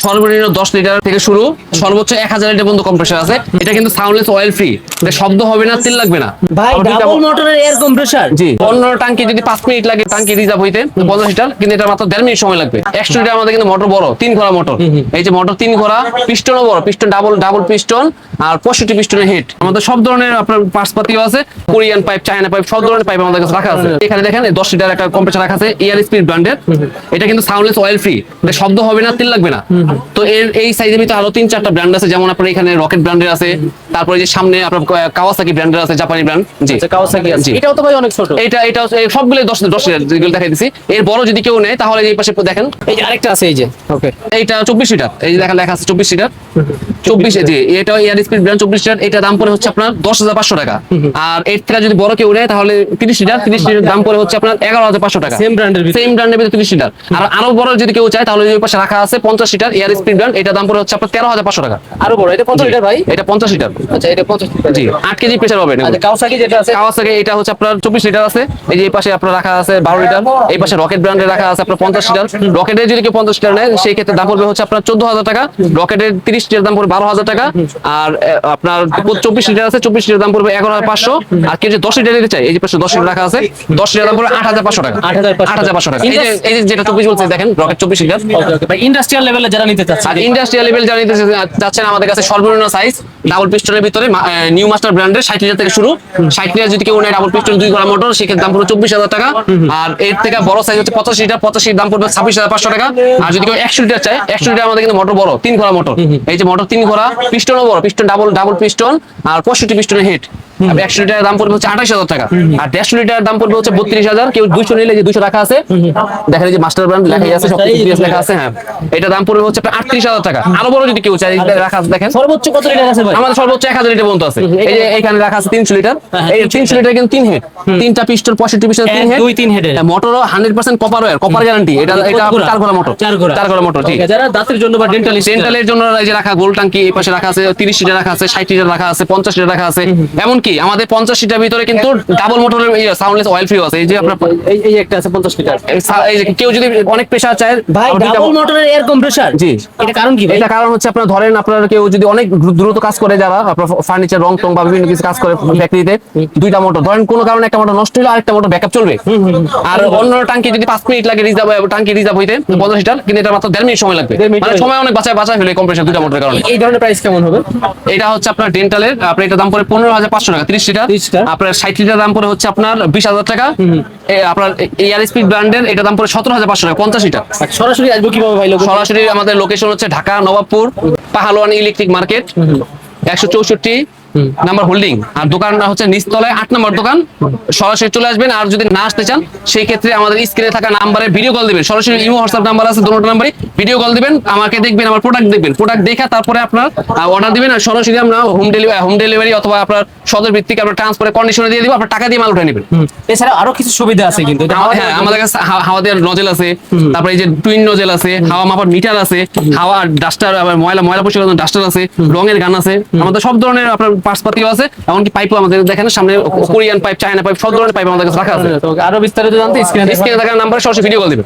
সর্বনিম্ন 10 লিটার থেকে শুরু সর্বোচ্চ 1000 লিটার পর্যন্ত কম্প্রেসার আছে। এটা কিন্তু সাউন্ডলেস অয়েল ফ্রি, শব্দ হবে না, তেল লাগবে না ভাই। ডাবল মোটরের এয়ার কম্প্রেসার। জি, অন্য টাঙ্কি যদি 5 মিনিট লাগে টাঙ্কি রিজার্ভ হইতে 50 লিটার, কিন্তু এটা মাত্র 1.5 মিনিট সময় লাগবে। 100 লিটার আমাদের কিন্তু মোটর বড় 3 ঘোড়া মোটর। এই যে মোটর 3 ঘোড়া, পিস্টনও বড়, পিস্টন ডাবল পিস্টন আর 65 পিস্টনের হেড। আমাদের সব ধরনের আপনার পার্টসপাতিও আছে, কোরিয়ান পাইপ, চায়না পাইপ, সব ধরনের পাইপ আমাদের কাছে রাখা আছে। এখানে দেখেন 10 লিটার একটা কম্প্রেসার রাখা আছে এয়ার স্পিড ব্র্যান্ডের। এটা কিন্তু সাউন্ডলেস অয়েল ফ্রি, এটা শব্দ হবে না, তেল লাগবে না। তো এই সাইজের ভিতরে আরো 3-4টা ব্র্যান্ড আছে, যেমন আপনার এখানে রকেট ব্র্যান্ডের আছে, তারপরে যে সামনে আপনার কাওয়াসাকি ব্র্যান্ডের আছে, জাপানি ব্র্যান্ড। জি, কাওয়াসাকি আছে। এটাও তো ভাই অনেক ছোট। এটা সবগুলো 10 লিটার যেগুলো দেখাই দিছি। এর বড় যদি কেউ নেয় তাহলে এই পাশে দেখেন, এই যে আরেকটা আছে, এই যে ওকে, এইটা 24 লিটার। এই যে লেখা আছে 24 লিটার, 24 জি, এটা এয়ার স্পিড ব্র্যান্ড 24 লিটার। এটা দাম পড়ে হচ্ছে আপনার 10,500 টাকা। আর এর থেকে যদি বড় কেউ নেয় তাহলে 30 লিটার দাম পড়ে হচ্ছে আপনার 11,500 টাকা। সেম ব্র্যান্ডের ভিতরে 30 লিটার। আর আরো বড় যদি কেউ চায় তাহলে এই পাশে রাখা আছে 50 লিটার এয়ার স্পিড ব্র্যান্ড। এটা দাম পড়ে হচ্ছে আপনার 13,500 টাকা। আরো বড়, এটা 50 লিটার ভাই। এটা 50 লিটার। আচ্ছা, এটা 50 লিটার। জি, 8 কেজি প্রেসার পাবেন। আচ্ছা, কাওয়াসাকি যেটা আছে, কাওয়াসাকি এটা হচ্ছে আপনার 24 লিটার আছে। এই যে এই পাশে আপনার রাখা আছে 12 লিটার। এই পাশে রকেট ব্র্যান্ডের রাখা আছে আপনার 50 লিটার। রকেটের যদি কেউ 50 লিটার নেয় সেই ক্ষেত্রে দাম পড়বে হচ্ছে আপনার 14,000 টাকা। রকেটের 30 লিটার দাম পড়বে 12,000 টাকা। আর আপনার 24 লিটার আছে, 24 লিটার দাম পড়বে 11,500। আর কেউ যদি 10 লিটার নিতে চায়, এই যে পাশে 10 লিটার রাখা আছে, 10 লিটার দাম পড়বে 8,500 টাকা। 8,500 টাকা। এই যে যেটা 24 বলছে দেখেন, রকেট 24 লিটার। ওকে ওকে ভাই। ইন্ডাস্ট্রিয়াল লেভেলে যারা নিতে চাচ্ছে, আর ইন্ডাস্ট্রিয়াল লেভেল যারা নিতে যাচ্ছেন, আমাদের কাছে সর্বনিম্ন সাইজ ডাবল পিস্টনের ভিতরে নিউ মাস্টার ব্র্যান্ডের 60 লিটার থেকে শুরু। 60 লিটার যদি কেউ নেয় ডাবল পিস্টন 2 ঘোড়া মোটর, সেক্ষেত্রে দাম পড়বে 24,000 টাকা। আর এর থেকে বড় সাইজ হচ্ছে 85 লিটার, 85 দাম পড়বে 26,500 টাকা। আর যদি কেউ 100 লিটার চায়, 100 লিটার আমাদের কিন্তু মোটর বড় 3 ঘোড়া মোটর। এই যে মোটর 3 ঘোড়া, পিস্টনও বড়, পিস্টন ডাবল পিস্টন আর 65 পিস্টনের হেড। 100 লিটার দাম পড়বে হচ্ছে 28,000 টাকা। আর 150 লিটার দাম পড়বে হচ্ছে 32,000। কেউ 200 নিলে যে 200 রাখা আছে, দেখেন এই যে মাস্টার ব্র্যান্ড লেখা আছে, সব কিছু লেখা আছে। হ্যাঁ, এটা দাম পড়বে হচ্ছে 38,000 টাকা। আরো বড় যদি কেউ চায় রাখা আছে, দেখেন সর্বোচ্চ কত লিটার আছে ভাই? আমাদের সর্বোচ্চ 1000 লিটার পর্যন্ত আছে। এই যে এখানে রাখা আছে 300 লিটার। এই 300 লিটার কিন্তু 3 হেড, 3টা পিস্টন, 65 পিস্টন, 3 হেড, 2-3 হেডের মোটরও 100% কপার ওয়্যার, কপার গ্যারান্টি। এটা 4 ঘোড়া মোটর, 4 ঘোড়া মোটর। ঠিক আছে, যারা দাঁতের জন্য বা ডেন্টালের জন্য এই যে রাখা গোল টাঙ্কি, এই পাশে রাখা আছে 30 লিটার রাখা আছে, 60 লিটার রাখা আছে, 50 লিটার রাখা আছে। এমনকি আমাদের 50 লিটার ভিতরে কিন্তু ডাবল মোটরের সাউন্ডলেস অয়েল ফ্রি আছে। এই যে আপনার এই একটা আছে 50 লিটার। এই যে কেউ যদি অনেক প্রেসার চায়, ভাই ডাবল মোটরের এয়ার কম্প্রেসার। জি, এটা কারণ কি ভাই? এটা কারণ হচ্ছে আপনার ধরেন আপনার কেউ যদি অনেক দ্রুত কাজ করে, যারা আপনার ফার্নিচার রং টং বা বিভিন্ন কিছু কাজ করে ফ্যাক্টরিতে, 2টা মোটর ধরেন কোনো কারণে একটা মোটর নষ্ট হলো, আরেকটা মোটর ব্যাকআপ চলবে। আর অন্য টাঙ্কি যদি 5 মিনিট লাগে রিজার্ভ, টাঙ্কি রিজার্ভ হইতে 50 লিটার, কিন্তু এটা মাত্র 1.5 মিনিট সময় লাগবে। মানে সময় অনেক বাঁচায় ফেলে কম্প্রেসার 2টা মোটরের কারণে। এই ধরনের প্রাইস কেমন হবে? এটা হচ্ছে আপনার ডেন্টালের, আপনার এটা দাম পড়ে 15,500 টাকা 30 লিটার। আপনার 60 লিটার দাম পড়ে হচ্ছে আপনার 20,000 টাকা। আপনার এয়ার স্পিড ব্র্যান্ডের এটা দাম পড়ে 17,500 টাকা 50 লিটার। সরাসরি আসবো কিভাবে ভাই? সরাসরি আমাদের লোকেশন হচ্ছে Dhaka Nawabpur, Pahalwan electric market, 164 number holding. আর দোকানটা হচ্ছে নিচতলায় 8 নম্বর দোকান। সরাসরি চলে আসবেন। আর যদি না আসতে চান, সেই ক্ষেত্রে আমাদের স্ক্রিনে থাকা নাম্বারে ভিডিও কল দিবেন। সরাসরি ইমো হোয়াটসঅ্যাপ নাম্বার আছে, দুটো নাম্বারে ভিডিও কল দিবেন, আমাকে দেখবেন, আমার প্রোডাক্ট দেখবেন, প্রোডাক্ট দেখা তারপরে আপনার অর্ডার দিবেন। আর সরাসরি আমরা হোম ডেলিভারি অথবা আপনার সদর ভিত্তিক আপনার ট্রান্সফারে কন্ডিশনে দিয়ে দিব, আপনার টাকা দিয়ে মাল উঠে নেবেন। এছাড়া আরো কিছু সুবিধা আছে কিন্তু। হ্যাঁ, আমাদের কাছে হাওয়া দেওয়ার নজেল আছে, তারপরে এই যে টুইন নজেল আছে, হাওয়া মাপার মিটার আছে, হাওয়া ডাস্টার, আবার ময়লা পরিষ্কার ডাস্টার আছে, রঙের গান আছে, আমাদের সব ধরনের আপনার পার্টসপাতিও আছে। এমনকি পাইপও আমাদের দেখেন সামনে কোরিয়ান পাইপ, চায়না পাইপ, সব ধরনের পাইপ আমাদের কাছে রাখা আছে। আরো বিস্তারিত জানতে স্ক্রিনে থাকা নাম্বারে সরাসরি ভিডিও কল দিবেন।